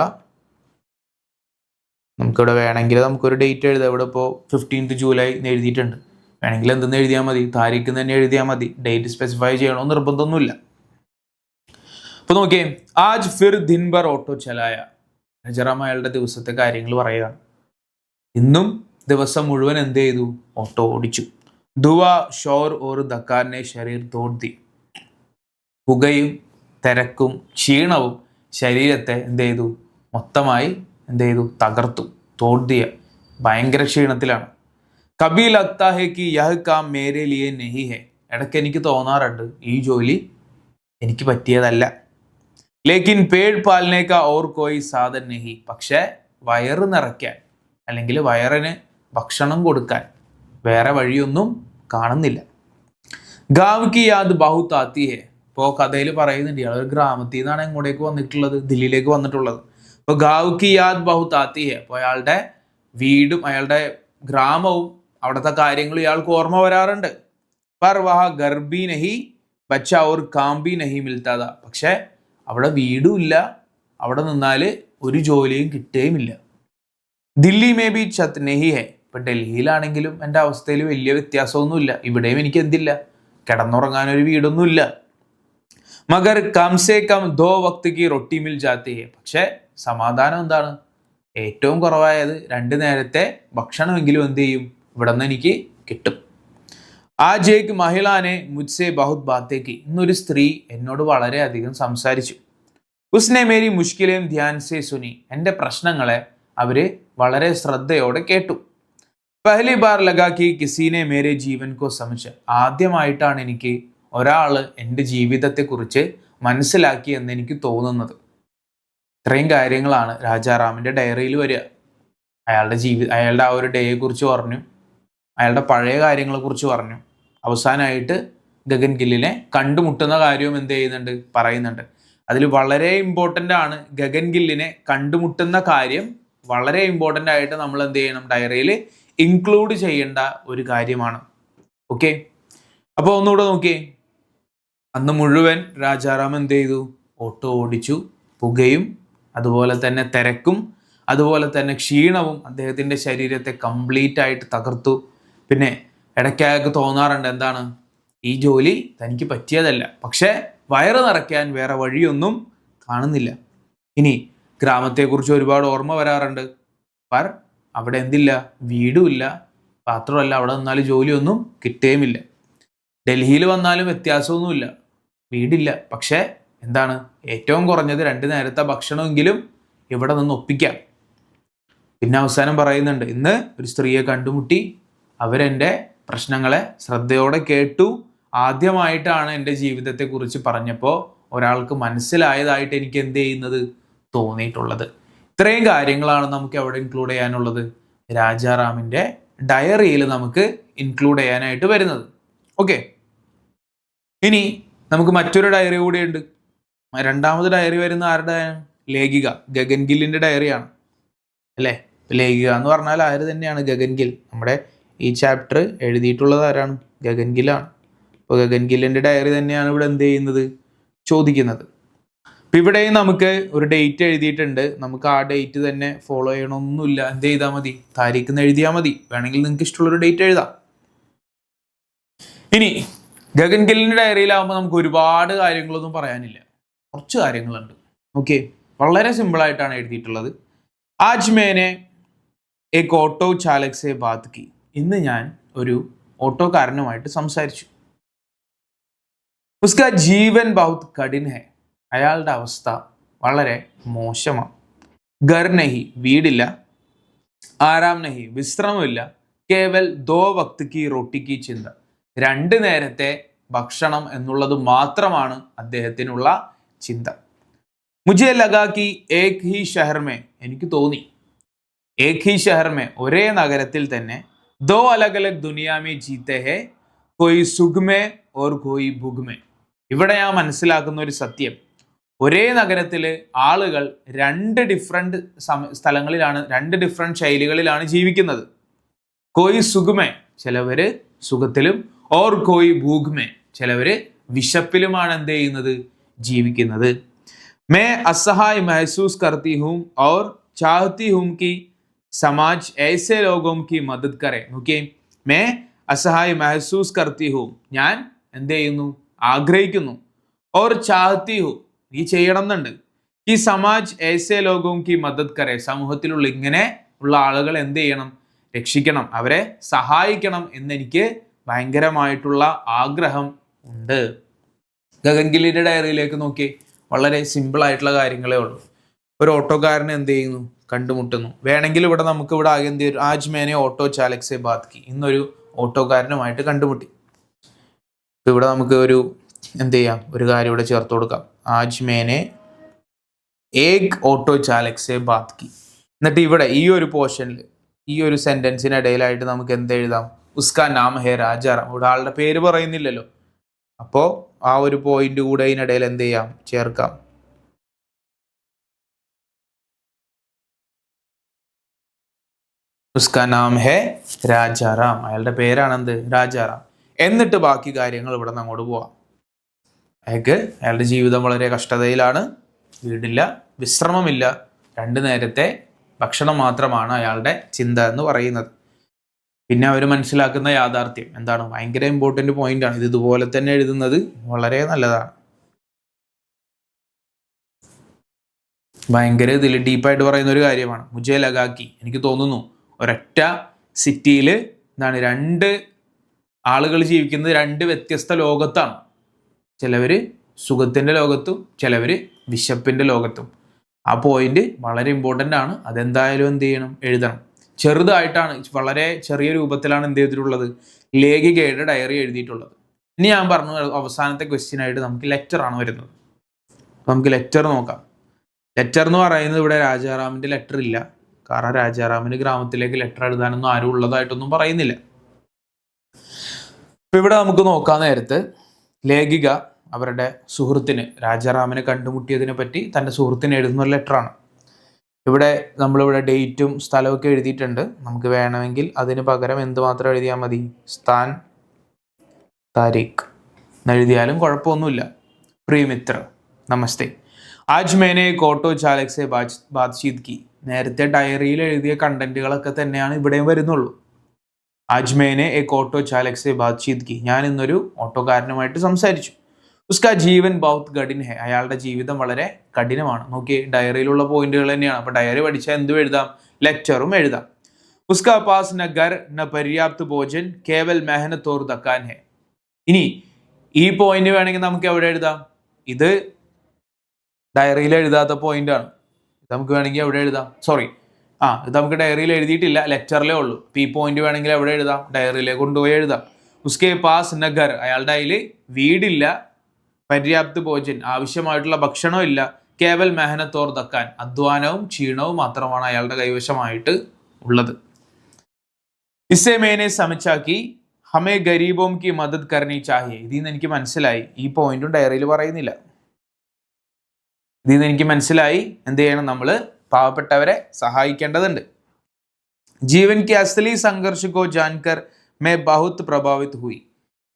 നമുക്കിവിടെ വേണമെങ്കിൽ നമുക്കൊരു ഡേറ്റ് എഴുതാം. ഇവിടെ ഇപ്പോൾ 15th ജൂലൈ എന്ന് എഴുതിയിട്ടുണ്ട്. വേണമെങ്കിൽ എന്തെന്ന് എഴുതിയാൽ മതി, താരീഖ് തന്നെ എഴുതിയാൽ മതി, ഡേറ്റ് സ്പെസിഫൈ ചെയ്യണമെന്ന് നിർബന്ധമൊന്നുമില്ല. അപ്പോൾ നോക്കിയേ, ആജ് ഫിർ ദിൻ ഭർ ഓട്ടോ ചലായ. രാജാറാം അയാളുടെ ദിവസത്തെ കാര്യങ്ങൾ പറയുകയാണ്. ഇന്നും ദിവസം മുഴുവൻ എന്ത് ചെയ്തു? ഓട്ടോ ഓടിച്ചു. ദുവ ഷോർ ഓർ ദക്കാറിനെ ശരീർ തോർത്തി. പുകയും തിരക്കും ക്ഷീണവും ശരീരത്തെ എന്ത് ചെയ്തു? മൊത്തമായി എന്ത് ചെയ്തു? തകർത്തു. തോർത്തിയ, ഭയങ്കര ക്ഷീണത്തിലാണ്. കബി ലഗ്താ ഹെ കി യഹ് കാം മേരെ ലിയെ നഹി ഹെ. ഇടയ്ക്ക് എനിക്ക് തോന്നാറുണ്ട് ഈ ജോലി എനിക്ക് പറ്റിയതല്ല. ലേക്കിൻ പേട് പാലനെ കാ ഓർ കോയി സാധൻ നഹി. പക്ഷേ വയറ് നിറയ്ക്കാൻ അല്ലെങ്കിൽ വയറിന് ഭക്ഷണം കൊടുക്കാൻ വേറെ വഴിയൊന്നും കാണുന്നില്ല. ഗാവ് കി യാദ് ബഹുത് ആത്തി ഹെ. ഇപ്പോൾ കഥയിൽ പറയുന്നുണ്ട് ഇയാൾ ഒരു ഗ്രാമത്തിൽ നിന്നാണ് എങ്ങോട്ടേക്ക് വന്നിട്ടുള്ളത്, ദില്ലിയിലേക്ക് വന്നിട്ടുള്ളത്. അപ്പോൾ ഗാവ് കി യാദ് ബഹുത് ആത്തി ഹെ. അപ്പോൾ അയാളുടെ വീടും അയാളുടെ ഗ്രാമവും അവിടുത്തെ കാര്യങ്ങളും ഇയാൾക്ക് ഓർമ്മ വരാറുണ്ട്. പർ വഹ ഗർബി നഹി ബച്ച ഓർ കാംബി നഹി മിൽത്താത. പക്ഷേ അവിടെ വീടും ഇല്ല, അവിടെ നിന്നാൽ ഒരു ജോലിയും കിട്ടുകയുമില്ല. ദില്ലി മേ ബി ഛത്ത് നഹി ഹെ. ഇപ്പം ഡൽഹിയിലാണെങ്കിലും എൻ്റെ അവസ്ഥയിൽ വലിയ വ്യത്യാസമൊന്നുമില്ല. ഇവിടെയും എനിക്ക് എന്തില്ല, കിടന്നുറങ്ങാനൊരു വീടൊന്നുമില്ല. മഗർ കം സേ കം ദോ വക്ത് കി റൊട്ടി മിൽ ജാത്തി ഹെ. പക്ഷേ സമാധാനം എന്താണ്? ഏറ്റവും കുറവായത് 2 നേരത്തെ ഭക്ഷണമെങ്കിലും എന്ത് ചെയ്യും, ഇവിടെ നിന്ന് എനിക്ക് കിട്ടും. ആജ് ഏക് മഹിളാനെ മുജ്സെ ബഹുത് ബാത്തേക്ക്. ഇന്നൊരു സ്ത്രീ എന്നോട് വളരെയധികം സംസാരിച്ചു. ഉസ്നെ മേരി മുഷ്കിലേം ധ്യാൻ സെ സുനി. എൻ്റെ പ്രശ്നങ്ങളെ അവര് വളരെ ശ്രദ്ധയോടെ കേട്ടു. പഹലി ബാർ ലഗാക്കി കിസീനെ മേരെ ജീവൻ കോ സമझ. ആദ്യമായിട്ടാണ് എനിക്ക് ഒരാൾ എൻ്റെ ജീവിതത്തെക്കുറിച്ച് മനസ്സിലാക്കി എന്ന് എനിക്ക് തോന്നുന്നത്. ഇത്രയും കാര്യങ്ങളാണ് രാജാറാമിൻ്റെ ഡയറിയിൽ വരിക. അയാളുടെ ആ ഒരു ഡേയെ കുറിച്ച് പറഞ്ഞു, അയാളുടെ പഴയ കാര്യങ്ങളെക്കുറിച്ച് പറഞ്ഞു. അവസാനമായിട്ട് ഗഗൻ ഗില്ലിനെ കണ്ടുമുട്ടുന്ന കാര്യവും എന്ത് ചെയ്യുന്നുണ്ട്, പറയുന്നുണ്ട്. അതിൽ വളരെ ഇമ്പോർട്ടൻ്റ് ആണ് ഗഗൻ ഗില്ലിനെ കണ്ടുമുട്ടുന്ന കാര്യം. വളരെ ഇമ്പോർട്ടൻ്റ് ആയിട്ട് നമ്മൾ എന്ത് ചെയ്യണം, ഡയറിയിൽ ഇൻക്ലൂഡ് ചെയ്യേണ്ട ഒരു കാര്യമാണ്. ഓക്കെ, അപ്പോൾ ഒന്നുകൂടെ നോക്കിയേ. അന്ന് മുഴുവൻ രാജാറാം എന്ത് ചെയ്തു? ഓട്ടോ ഓടിച്ചു. പുകയും അതുപോലെ തന്നെ തിരക്കും അതുപോലെ തന്നെ ക്ഷീണവും അദ്ദേഹത്തിൻ്റെ ശരീരത്തെ കംപ്ലീറ്റ് ആയിട്ട് തകർത്തു. പിന്നെ ഇടയ്ക്ക് തോന്നാറുണ്ട് എന്താണ്, ഈ ജോലി തനിക്ക് പറ്റിയതല്ല, പക്ഷേ വയറ് നിറയ്ക്കാൻ വേറെ വഴിയൊന്നും കാണുന്നില്ല. ഇനി ഗ്രാമത്തെക്കുറിച്ച് ഒരുപാട് ഓർമ്മ വരാറുണ്ട്. പർ അവിടെ എന്തില്ല, വീടുമില്ല, മാത്രമല്ല അവിടെ നിന്നാലും ജോലിയൊന്നും കിട്ടുകയുമില്ല. ഡൽഹിയിൽ വന്നാലും വ്യത്യാസമൊന്നുമില്ല, വീടില്ല, പക്ഷേ എന്താണ്, ഏറ്റവും കുറഞ്ഞത് 2 നേരത്തെ ഭക്ഷണമെങ്കിലും ഇവിടെ നിന്ന് ഒപ്പിക്കാം. പിന്നെ അവസാനം പറയുന്നുണ്ട്, ഇന്ന് ഒരു സ്ത്രീയെ കണ്ടുമുട്ടി, അവരെൻ്റെ പ്രശ്നങ്ങളെ ശ്രദ്ധയോടെ കേട്ടു. ആദ്യമായിട്ടാണ് എൻ്റെ ജീവിതത്തെക്കുറിച്ച് പറഞ്ഞപ്പോൾ ഒരാൾക്ക് മനസ്സിലായതായിട്ട് എനിക്ക് എന്ത് ചെയ്യുന്നത് തോന്നിയിട്ടുള്ളത്. ഇത്രയും കാര്യങ്ങളാണ് നമുക്ക് എവിടെ ഇൻക്ലൂഡ് ചെയ്യാനുള്ളത്, രാജാറാമിൻ്റെ ഡയറിയിൽ നമുക്ക് ഇൻക്ലൂഡ് ചെയ്യാനായിട്ട് വരുന്നത്. ഓക്കെ, ഇനി നമുക്ക് മറ്റൊരു ഡയറി കൂടിയുണ്ട്. 2ാമത് ഡയറി വരുന്ന ആരുടെ? ലേഖിക ഗഗൻ ഗില്ലിൻ്റെ ഡയറിയാണ് അല്ലേ. ലേഖിക എന്ന് പറഞ്ഞാൽ ആര് തന്നെയാണ്? ഗഗൻ ഗിൽ. നമ്മുടെ ഈ ചാപ്റ്റർ എഴുതിയിട്ടുള്ളത് ആരാണ്? ഗഗൻ ഗില്ലാണ്. അപ്പോൾ ഗഗൻ ഗില്ലിൻ്റെ ഡയറി തന്നെയാണ് ഇവിടെ എന്ത് ചെയ്യുന്നത്, ചോദിക്കുന്നത്. അപ്പം ഇവിടെയും നമുക്ക് ഒരു ഡേറ്റ് എഴുതിയിട്ടുണ്ട്. നമുക്ക് ആ ഡേറ്റ് തന്നെ ഫോളോ ചെയ്യണമെന്നൊന്നുമില്ല. എന്ത് ചെയ്താൽ മതി, താരീഖ് എഴുതിയാൽ മതി. വേണമെങ്കിൽ നിങ്ങൾക്ക് ഇഷ്ടമുള്ളൊരു ഡേറ്റ് എഴുതാം. ഇനി ഗഗൻ ഗില്ലിൻ്റെ ഡയറിയിലാവുമ്പോൾ നമുക്ക് ഒരുപാട് കാര്യങ്ങളൊന്നും പറയാനില്ല, കുറച്ച് കാര്യങ്ങളുണ്ട്. ഓക്കെ, വളരെ സിമ്പിളായിട്ടാണ് എഴുതിയിട്ടുള്ളത്. ആജ് മേനെ ഏക് ഓട്ടോ ചാലക് സെ ബാത് കി. ഇന്ന് ഞാൻ ഒരു ഓട്ടോക്കാരനുമായിട്ട് സംസാരിച്ചു. ഉസ്കാ ജീവൻ ബഹുത് കഠിൻ ഹെ. അയാളുടെ അവസ്ഥ വളരെ മോശമാണ്. ഘർ നഹി, വീടില്ല. ആരാം നഹി, വിശ്രമമില്ല. കേവൽ 2 വക്ത് കി റോട്ടി കി ചിന്ത. 2 നേരത്തെ ഭക്ഷണം എന്നുള്ളത് മാത്രമാണ് അദ്ദേഹത്തിനുള്ള ചിന്ത. മുझे लगा कि एक ही शहर में, എനിക്ക് തോന്നി, एक ही शहर में, ഒരേ നഗരത്തിൽ തന്നെ, दो अलग अलग दुनिया में जीते हैं, कोई सुख में और कोई भुग में. ഇവിടെ ഞാൻ മനസ്സിലാക്കുന്ന ഒരു സത്യം, ഒരേ നഗരത്തിൽ ആളുകൾ രണ്ട് ഡിഫറെന്റ് സ്ഥലങ്ങളിലാണ്, രണ്ട് ഡിഫറെന്റ് ശൈലികളിലാണ് ജീവിക്കുന്നത്. കോയി സുഖമേ, ചിലവര് സുഖത്തിലും, ഓർ കോയി ഭൂഖ്മേ, ചിലവര് വിശപ്പിലുമാണ് എന്ത് ചെയ്യുന്നത്, ജീവിക്കുന്നത്. मैं असहाय महसूस करती हूँ और चाहती हूँ कि समाज ऐसे लोगों की मदद करे. നോക്കിയേ, मैं असहाय महसूस करती हूँ, ഞാൻ എന്ത് ചെയ്യുന്നു, ആഗ്രഹിക്കുന്നു, और चाहती हूँ, ഈ ചെയ്യണം എന്നുണ്ട്, ഈ സമാജ് ऐसे लोगों की मदद करे, സമൂഹത്തിലുള്ള ഇങ്ങനെ ഉള്ള ആളുകൾ എന്ത് ചെയ്യണം, രക്ഷിക്കണം, അവരെ സഹായിക്കണം എന്നെനിക്ക് ഭയങ്കരമായിട്ടുള്ള ആഗ്രഹം ഉണ്ട്. ഗഗൻഗിലിയുടെ ഡയറിയിലേക്ക് നോക്കി, വളരെ സിമ്പിൾ ആയിട്ടുള്ള കാര്യങ്ങളേ ഉള്ളൂ. ഒരു ഓട്ടോക്കാരനെ എന്ത് ചെയ്യുന്നു, കണ്ടുമുട്ടുന്നു. വേണമെങ്കിൽ ഇവിടെ നമുക്ക് ഇവിടെ ആകെ എന്ത് ചെയ്യും, ആജ് മേനെ ഓട്ടോ ചാലക് സെ ബാത് കി, ഇന്നൊരു ഓട്ടോക്കാരനുമായിട്ട് കണ്ടുമുട്ടി. ഇവിടെ നമുക്ക് ഒരു എന്ത് ചെയ്യാം, ഒരു കാര്യം ഇവിടെ ചേർത്ത് കൊടുക്കാം, ആജ് മേനെ ഏക് ഓട്ടോ ചാലക് സെ ബാത് കി. എന്നിട്ട് ഇവിടെ ഈ ഒരു പോർഷനിൽ, ഈ ഒരു സെന്റൻസിനിടയിലായിട്ട് നമുക്ക് എന്ത് എഴുതാം, ഉസ്കാ നാം ഹേ രാജാറാം. ഇവിടെ ആളുടെ പേര് പറയുന്നില്ലല്ലോ, അപ്പോൾ ആ ഒരു പോയിന്റ് കൂടെ ഇതിനിടയിൽ എന്ത് ചെയ്യാം, ചേർക്കാം. ഉസ്കാ നാം ഹേ രാജാറാം, അയാളുടെ പേരാണ് എന്ത്, രാജാറാം. എന്നിട്ട് ബാക്കി കാര്യങ്ങൾ ഇവിടെ നിന്ന് അങ്ങോട്ട് പോവാം. അയാളുടെ ജീവിതം വളരെ കഷ്ടതയിലാണ്, വീടില്ല, വിശ്രമമില്ല, 2 നേരത്തെ ഭക്ഷണം മാത്രമാണ് അയാളുടെ ചിന്ത എന്ന് പറയുന്നത്. പിന്നെ അവർ മനസ്സിലാക്കുന്ന യാഥാർത്ഥ്യം എന്താണ്, ഭയങ്കര ഇമ്പോർട്ടൻ്റ് പോയിന്റ് ആണ്. ഇത് ഇതുപോലെ തന്നെ എഴുതുന്നത് വളരെ നല്ലതാണ്. ഭയങ്കര ഇതിൽ ഡീപ്പായിട്ട് പറയുന്ന ഒരു കാര്യമാണ്. മുझे लगा कि, എനിക്ക് തോന്നുന്നു, ഒരൊറ്റ സിറ്റിയിൽ എന്താണ്, 2 ആളുകൾ ജീവിക്കുന്നത് 2 വ്യത്യസ്ത ലോകത്താണ്. ചിലവര് സുഖത്തിന്റെ ലോകത്തും ചിലവര് വിശപ്പിന്റെ ലോകത്തും. ആ പോയിന്റ് വളരെ ഇമ്പോർട്ടൻ്റ് ആണ്. അതെന്തായാലും എന്ത് ചെയ്യണം, എഴുതണം. ചെറുതായിട്ടാണ്, വളരെ ചെറിയ രൂപത്തിലാണ് എന്ത് ചെയ്തിട്ടുള്ളത്, ലേഖികയുടെ ഡയറി എഴുതിയിട്ടുള്ളത്. ഇനി ഞാൻ പറഞ്ഞു, അവസാനത്തെ ക്വസ്റ്റ്യൻ ആയിട്ട് നമുക്ക് ലെറ്റർ ആണ് വരുന്നത്. നമുക്ക് ലെറ്റർ നോക്കാം. ലെറ്റർ എന്ന് പറയുന്നത് ഇവിടെ രാജാറാമിന്റെ ലെറ്റർ ഇല്ല, കാരണം രാജാറാമിന് ഗ്രാമത്തിലേക്ക് ലെറ്റർ എഴുതാനൊന്നും ആരും ഉള്ളതായിട്ടൊന്നും പറയുന്നില്ല. ഇപ്പൊ ഇവിടെ നമുക്ക് നോക്കാൻ നേരത്ത് ലേഖിക അവരുടെ സുഹൃത്തിന്, രാജാറാമിനെ കണ്ടുമുട്ടിയതിനെ പറ്റി തൻ്റെ സുഹൃത്തിന് എഴുതുന്ന ഒരു ലെറ്ററാണ്. ഇവിടെ നമ്മളിവിടെ ഡേറ്റും സ്ഥലമൊക്കെ എഴുതിയിട്ടുണ്ട്. നമുക്ക് വേണമെങ്കിൽ അതിന് പകരം എന്ത് മാത്രം എഴുതിയാൽ മതി, സ്ഥാൻ, താരീഖ് എന്നെഴുതിയാലും കുഴപ്പമൊന്നുമില്ല. പ്രിയമിത്ര, നമസ്തേ, ആജ് മേനെ एक ഓട്ടോ ചാലക് സെ ബാത്ചീത് കി. നേരത്തെ ഡയറിയിൽ എഴുതിയ കണ്ടന്റുകളൊക്കെ തന്നെയാണ് ഇവിടെയും വരുന്നുള്ളൂ. ആജ് മേനെ एक ഓട്ടോ ചാലക് സെ ബാത്ചീത് കി, ഞാൻ ഇന്നൊരു ഓട്ടോക്കാരനുമായിട്ട് സംസാരിച്ചു. ഉസ്കാ ജീവൻ ബഹുത് കഠിൻ ഹെ, അയാളുടെ ജീവിതം വളരെ കഠിനമാണ്. നോക്കി, ഡയറിയിലുള്ള പോയിന്റുകൾ തന്നെയാണ്. അപ്പൊ ഡയറി പഠിച്ചാൽ എന്തും എഴുതാം, ലെക്ചറും എഴുതാം. ഉസ്കാ പാസ് ന ഘർ ന പര്യാപ്ത് ഭോജൻ കേവൽ മെഹനത്ത് ഓർ ദക്കാൻ ഹെ. ഇനി ഈ പോയിന്റ് വേണമെങ്കിൽ നമുക്ക് എവിടെ എഴുതാം, ഇത് ഡയറിയിൽ എഴുതാത്ത പോയിന്റ് ആണ്. നമുക്ക് വേണമെങ്കിൽ എവിടെ എഴുതാം, സോറി, ഇത് നമുക്ക് ഡയറിയിൽ എഴുതിയിട്ടില്ല, ലെക്ചറിലേ ഉള്ളൂ. ഈ പോയിന്റ് വേണമെങ്കിൽ എവിടെ എഴുതാം, ഡയറിയിലേക്ക് കൊണ്ടുപോയി എഴുതാം. ഉസ്കെ പാസ് ന ഘർ, അയാളുടെ കയ്യിൽ വീടില്ല, പര്യാപ്ത് ഭോജൻ, ആവശ്യമായിട്ടുള്ള ഭക്ഷണം ഇല്ല, കേവൽ മെഹനത്ത് ഓർ ദക്കാൻ, അധ്വാനവും ക്ഷീണവും മാത്രമാണ് അയാളുടെ കൈവശമായിട്ട് ഉള്ളത്. ഇസേ മേനെ സമച്ചാക്കി ഹമേ ഗരീബോം കി മദദ് കർണി ചാഹിയെ. ഇതിന്ന് എനിക്ക് മനസ്സിലായി, ഈ പോയിന്റും ഡയറിയിൽ പറയുന്നില്ല. ഇതിന്ന് എനിക്ക് മനസ്സിലായി എന്ത് ചെയ്യണം, നമ്മൾ പാവപ്പെട്ടവരെ സഹായിക്കേണ്ടതുണ്ട്. ജീവൻ കി അസ്ലി സംഘർഷ് കോ ജാൻകർ മേ ബഹുത് പ്രഭാവിത് ഹുയി.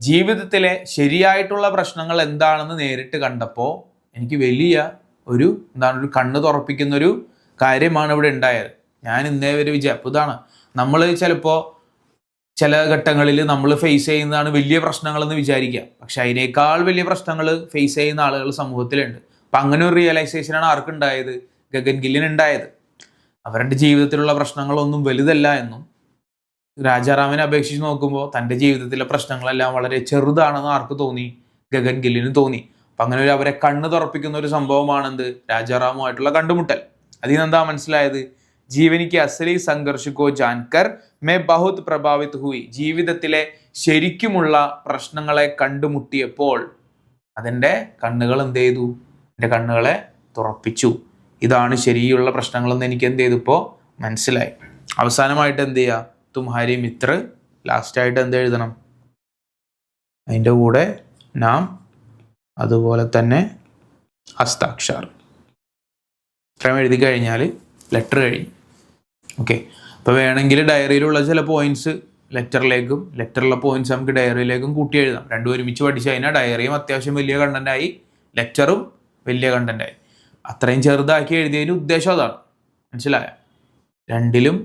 ജീവിതത്തിലെ ശരിയായിട്ടുള്ള പ്രശ്നങ്ങൾ എന്താണെന്ന് നേരിട്ട് കണ്ടപ്പോൾ എനിക്ക് വലിയ ഒരു കണ്ണ് തുറപ്പിക്കുന്ന ഒരു കാര്യമാണ് ഇവിടെ ഉണ്ടായത്. ഞാൻ ഇന്നേ വരെ ഇതാണ്, നമ്മൾ ചിലപ്പോൾ ചില ഘട്ടങ്ങളിൽ നമ്മൾ ഫേസ് ചെയ്യുന്നതാണ് വലിയ പ്രശ്നങ്ങളെന്ന് വിചാരിക്കാം, പക്ഷെ അതിനേക്കാൾ വലിയ പ്രശ്നങ്ങൾ ഫേസ് ചെയ്യുന്ന ആളുകൾ സമൂഹത്തിലുണ്ട്. അപ്പം അങ്ങനെ ഒരു റിയലൈസേഷനാണ് ആർക്കുണ്ടായത്, ഗഗൻഗില്ലിന് ഉണ്ടായത്. അവരുടെ ജീവിതത്തിലുള്ള പ്രശ്നങ്ങളൊന്നും വലുതല്ല എന്നും, രാജാറാമിനെ അപേക്ഷിച്ച് നോക്കുമ്പോൾ തൻ്റെ ജീവിതത്തിലെ പ്രശ്നങ്ങളെല്ലാം വളരെ ചെറുതാണെന്ന് ആർക്ക് തോന്നി, ഗഗൻഗില്ലിന് തോന്നി. അപ്പം അങ്ങനെ ഒരു അവരെ കണ്ണ് തുറപ്പിക്കുന്ന ഒരു സംഭവമാണെന്ത്, രാജാറാമുമായിട്ടുള്ള കണ്ടുമുട്ടൽ. അതിൽ എന്താ മനസ്സിലായത്, ജീവനിക്ക് അസലി സംഘർഷിക്കോ ജാൻകർ മേ ബഹുത് പ്രഭാവിത് ഹുയി. ജീവിതത്തിലെ ശരിക്കുമുള്ള പ്രശ്നങ്ങളെ കണ്ടുമുട്ടിയപ്പോൾ അതിൻ്റെ കണ്ണുകൾ എന്ത് ചെയ്തു, എൻ്റെ കണ്ണുകളെ തുറപ്പിച്ചു. ഇതാണ് ശരിയുള്ള പ്രശ്നങ്ങളെന്ന് എനിക്ക് എന്ത് ചെയ്തു ഇപ്പോൾ മനസ്സിലായി. അവസാനമായിട്ട് എന്ത് ചെയ്യുക, തുമ്ഹാരി മിത്ര, ലാസ്റ്റായിട്ട് എന്ത് എഴുതണം, അതിൻ്റെ കൂടെ നാം, അതുപോലെ തന്നെ ഹസ്താക്ഷർ. ഇത്രയും എഴുതി കഴിഞ്ഞാൽ ലെറ്റർ കഴിഞ്ഞു. ഓക്കെ, അപ്പോൾ വേണമെങ്കിൽ ഡയറിയിലുള്ള ചില പോയിന്റ്സ് ലെറ്ററിലേക്കും ലെറ്ററിലുള്ള പോയിന്റ്സ് നമുക്ക് ഡയറിയിലേക്കും കൂട്ടി എഴുതാം. രണ്ടും ഒരുമിച്ച് പഠിച്ചു കഴിഞ്ഞാൽ ഡയറിയും അത്യാവശ്യം വലിയ കണ്ടന്റായി, ലെറ്ററും വലിയ കണ്ടന്റായി. അത്രയും ചെറുതാക്കി എഴുതിയതിന് ഉദ്ദേശം അതാണ്. മനസ്സിലായ? രണ്ടിലും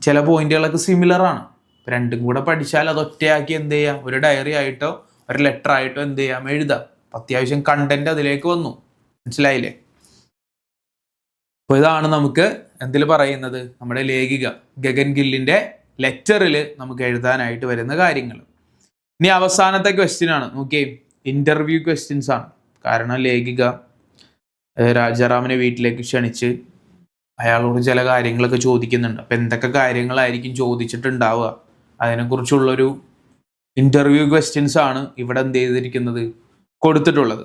ചില പോയിന്റുകളൊക്കെ സിമിലർ ആണ്. രണ്ടും കൂടെ പഠിച്ചാൽ അത് ഒറ്റയാക്കി എന്ത് ചെയ്യാം, ഒരു ഡയറി ആയിട്ടോ ഒരു ലെറ്റർ ആയിട്ടോ എന്ത് ചെയ്യാം, എഴുതാം. അത്യാവശ്യം കണ്ടന്റ് അതിലേക്ക് വന്നു. മനസ്സിലായില്ലേ? അപ്പോൾ ഇതാണ് നമുക്ക് എന്തിൽ പറയുന്നത്, നമ്മുടെ ലേഖിക ഗഗൻ ഗില്ലിൻ്റെ ലെറ്ററിൽ നമുക്ക് എഴുതാനായിട്ട് വരുന്ന കാര്യങ്ങൾ. ഇനി അവസാനത്തെ ക്വസ്റ്റ്യൻ ആണ്, നോക്കിയേ, ഇന്റർവ്യൂ ക്വസ്റ്റ്യൻസ് ആണ്. കാരണം ലേഖിക രാജാറാമിനെ വീട്ടിലേക്ക് ക്ഷണിച്ച് അയാളോട് ചില കാര്യങ്ങളൊക്കെ ചോദിക്കുന്നുണ്ട്. അപ്പം എന്തൊക്കെ കാര്യങ്ങളായിരിക്കും ചോദിച്ചിട്ടുണ്ടാവുക, അതിനെക്കുറിച്ചുള്ളൊരു ഇന്റർവ്യൂ ക്വസ്റ്റ്യൻസ് ആണ് ഇവിടെ എന്ത് ചെയ്തിരിക്കുന്നത്, കൊടുത്തിട്ടുള്ളത്.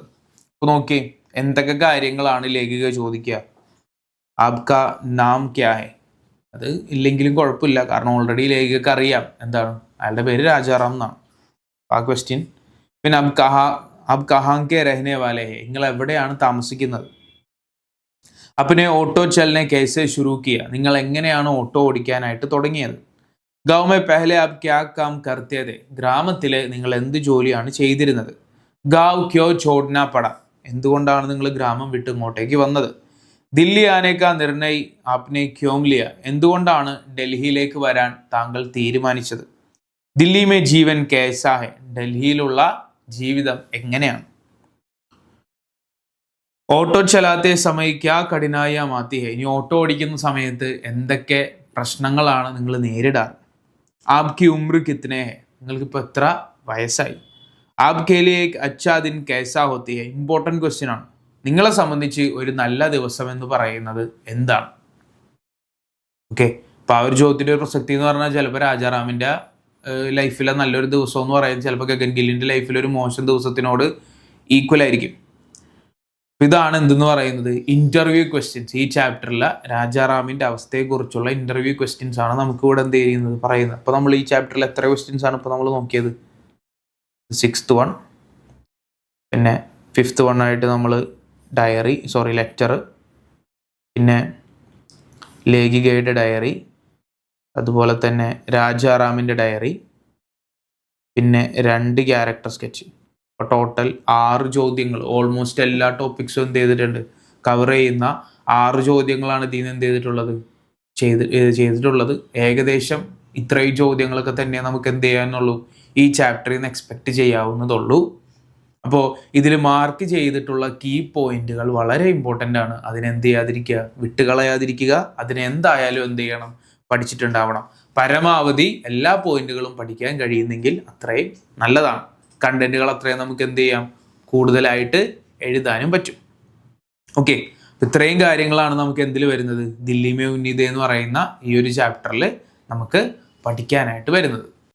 അപ്പോൾ നോക്കിയേ, എന്തൊക്കെ കാര്യങ്ങളാണ് ലേഖിക ചോദിക്കുക. ആപ്കാ നാം ക്യാ ഹെ, അത് ഇല്ലെങ്കിലും കുഴപ്പമില്ല, കാരണം ഓൾറെഡി ലേഖികക്ക് അറിയാം എന്താണ്, അയാളുടെ പേര് രാജാറാം എന്നാണ് ആ ക്വസ്റ്റ്യൻ. പിന്നെ അബ് കഹാം കെ രഹ്നെ വാലെ ഹെ, നിങ്ങൾ എവിടെയാണ് താമസിക്കുന്നത്. അപ്പനെ ഓട്ടോ ചലനെ കേസെ ശുരു കിയ, നിങ്ങൾ എങ്ങനെയാണ് ഓട്ടോ ഓടിക്കാനായിട്ട് തുടങ്ങിയത്. ഗാവ് മേ പെഹ്ലെ ആപ് ക്യാ കാം കർത്തേ തെ, ഗ്രാമത്തിലെ നിങ്ങൾ എന്ത് ജോലിയാണ് ചെയ്തിരുന്നത്. ഗാവ് ക്യോ ഛോഡ്ന പട, എന്തുകൊണ്ടാണ് നിങ്ങൾ ഗ്രാമം വിട്ട് ഇങ്ങോട്ടേക്ക് വന്നത്. ദില്ലി ആനേക്കാ നിർണയ് ആപ്നെ ക്യോം ലിയ, എന്തുകൊണ്ടാണ് ഡൽഹിയിലേക്ക് വരാൻ താങ്കൾ തീരുമാനിച്ചത്. ദില്ലി മേ ജീവൻ കേസാ ഹെ, ഡൽഹിയിലുള്ള ജീവിതം എങ്ങനെയാണ്. ഓട്ടോ ചലാത്തെ സമയ ക്യാ കഠിനായ മാത്തി ഹെ, ഇനി ഓട്ടോ ഓടിക്കുന്ന സമയത്ത് എന്തൊക്കെ പ്രശ്നങ്ങളാണ് നിങ്ങൾ നേരിടാറ്. ആപ്കി ഉമ്ര കിത്നെ ഹെ, നിങ്ങൾക്കിപ്പോൾ എത്ര വയസ്സായി. ആപ്കെ ലിയേ ഏക് അച്ഛാ ദിൻ കേസാ ഹോത്തി ഹെ, ഇമ്പോർട്ടൻറ്റ് ക്വസ്റ്റ്യൻ ആണ്. നിങ്ങളെ സംബന്ധിച്ച് ഒരു നല്ല ദിവസം എന്ന് പറയുന്നത് എന്താണ്. ഓക്കെ, അപ്പോൾ ആ ഒരു ചോദ്യത്തിൻ്റെ ഒരു പ്രസക്തി എന്ന് പറഞ്ഞാൽ ചിലപ്പോൾ രാജാറാമിൻ്റെ ലൈഫിലെ നല്ലൊരു ദിവസം എന്ന് പറയുന്നത് ചിലപ്പോൾ ഗഗൻ ഗില്ലിൻ്റെ ലൈഫിലൊരു മോശം ദിവസത്തിനോട് ഈക്വൽ ആയിരിക്കും. ഇതാണ് എന്തെന്ന് പറയുന്നത്, ഇന്റർവ്യൂ ക്വസ്റ്റ്യൻസ്. ഈ ചാപ്റ്ററിലെ രാജാറാമിൻ്റെ അവസ്ഥയെക്കുറിച്ചുള്ള ഇന്റർവ്യൂ ക്വസ്റ്റ്യൻസ് ആണ് നമുക്ക് ഇവിടെ എന്ത് ചെയ്യുന്നത്, പറയുന്നത്. അപ്പോൾ നമ്മൾ ഈ ചാപ്റ്ററിൽ എത്ര ക്വസ്റ്റ്യൻസ് ആണ് ഇപ്പോൾ നമ്മൾ നോക്കിയത്, 6th 1, പിന്നെ 5th 1 ആയിട്ട് നമ്മൾ ലെറ്റർ, പിന്നെ ലേഖികയുടെ ഡയറി, അതുപോലെ തന്നെ രാജാറാമിൻ്റെ ഡയറി, പിന്നെ 2 ക്യാരക്ടർ സ്കെച്ച്. അപ്പോൾ ടോട്ടൽ 6 ചോദ്യങ്ങൾ, ഓൾമോസ്റ്റ് എല്ലാ ടോപ്പിക്സും എന്ത് ചെയ്തിട്ടുണ്ട്, കവർ ചെയ്യുന്ന 6 ചോദ്യങ്ങളാണ് ഇതിൽ നിന്ന് എന്ത് ചെയ്തിട്ടുള്ളത്. ഏകദേശം ഇത്രയും ചോദ്യങ്ങളൊക്കെ തന്നെ നമുക്ക് എന്ത് ചെയ്യാനുള്ളൂ, ഈ ചാപ്റ്ററിൽ നിന്ന് എക്സ്പെക്റ്റ് ചെയ്യാവുന്നതുള്ളൂ. അപ്പോൾ ഇതിൽ മാർക്ക് ചെയ്തിട്ടുള്ള കീ പോയിന്റുകൾ വളരെ ഇമ്പോർട്ടൻ്റ് ആണ്. അതിനെന്ത് ചെയ്യാതിരിക്കുക, വിട്ടുകളയാതിരിക്കുക. അതിനെ എന്തായാലും എന്ത് ചെയ്യണം, പഠിച്ചിട്ടുണ്ടാവണം. പരമാവധി എല്ലാ പോയിന്റുകളും പഠിക്കാൻ കഴിയുന്നെങ്കിൽ അത്രയും നല്ലതാണ്. കണ്ടന്റുകൾ അത്രയും നമുക്ക് എന്ത് ചെയ്യാം, കൂടുതലായിട്ട് എഴുതാനും പറ്റും. ഓക്കെ, ഇത്രയും കാര്യങ്ങളാണ് നമുക്ക് എന്തിൽ വരുന്നത്, ദില്ലി മേ ഉന്നീത എന്ന് പറയുന്ന ഈ ഒരു ചാപ്റ്ററിൽ നമുക്ക് പഠിക്കാനായിട്ട് വരുന്നത്.